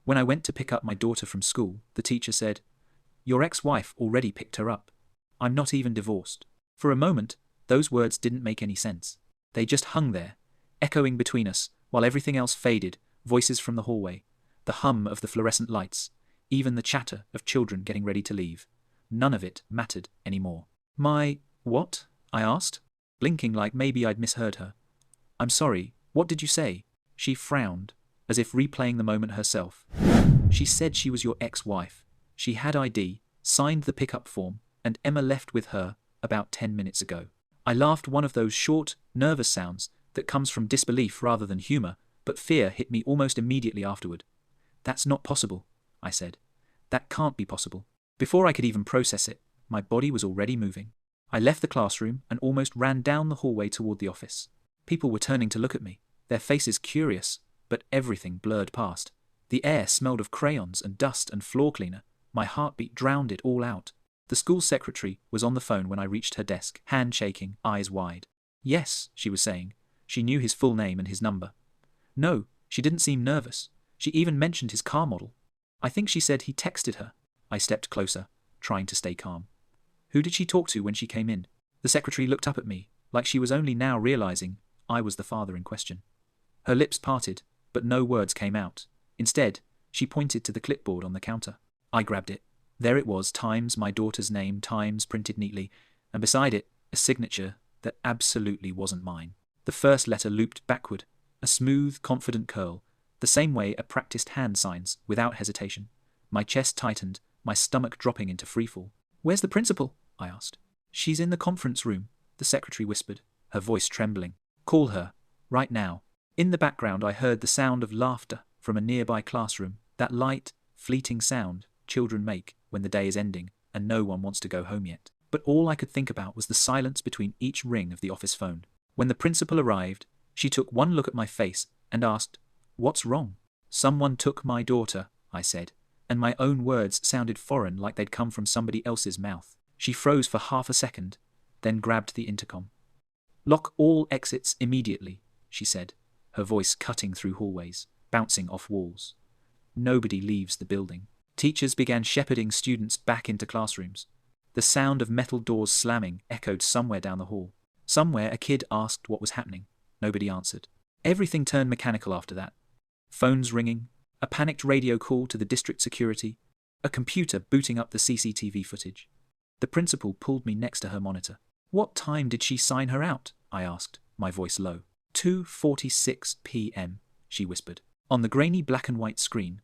When I went to pick up my daughter from school, the teacher said, "Your ex-wife already picked her up. I'm not even divorced." For a moment, those words didn't make any sense. They just hung there, echoing between us, while everything else faded, voices from the hallway, the hum of the fluorescent lights, even the chatter of children getting ready to leave. None of it mattered anymore. "My, what?" I asked, blinking like maybe I'd misheard her. "I'm sorry, what did you say?" She frowned, as if replaying the moment herself. "She said she was your ex-wife. She had ID, signed the pickup form, and Emma left with her about 10 minutes ago." I laughed, one of those short, nervous sounds that comes from disbelief rather than humor, but fear hit me almost immediately afterward. "That's not possible," I said. "That can't be possible." Before I could even process it, my body was already moving. I left the classroom and almost ran down the hallway toward the office. People were turning to look at me, their faces curious, but everything blurred past. The air smelled of crayons and dust and floor cleaner. My heartbeat drowned it all out. The school secretary was on the phone when I reached her desk, hand shaking, eyes wide. "Yes," she was saying. She knew his full name and his number. No, she didn't seem nervous. She even mentioned his car model. I think she said he texted her. I stepped closer, trying to stay calm. "Who did she talk to when she came in?" The secretary looked up at me, like she was only now realizing I was the father in question. Her lips parted, but no words came out. Instead, she pointed to the clipboard on the counter. I grabbed it. There it was, times my daughter's name, times printed neatly, and beside it, a signature that absolutely wasn't mine. The first letter looped backward, a smooth, confident curl, the same way a practiced hand signs, without hesitation. My chest tightened, my stomach dropping into freefall. "Where's the principal?" I asked. "She's in the conference room," the secretary whispered, her voice trembling. "Call her, right now." In the background I heard the sound of laughter from a nearby classroom, that light, fleeting sound children make when the day is ending and no one wants to go home yet. But all I could think about was the silence between each ring of the office phone. When the principal arrived, she took one look at my face and asked, "What's wrong?" "Someone took my daughter," I said, and my own words sounded foreign, like they'd come from somebody else's mouth. She froze for half a second, then grabbed the intercom. "Lock all exits immediately," she said, her voice cutting through hallways, bouncing off walls. "Nobody leaves the building." Teachers began shepherding students back into classrooms. The sound of metal doors slamming echoed somewhere down the hall. Somewhere a kid asked what was happening. Nobody answered. Everything turned mechanical after that. Phones ringing, a panicked radio call to the district security, a computer booting up the CCTV footage. The principal pulled me next to her monitor. "What time did she sign her out?" I asked, my voice low. 2:46 p.m., she whispered. On the grainy black and white screen,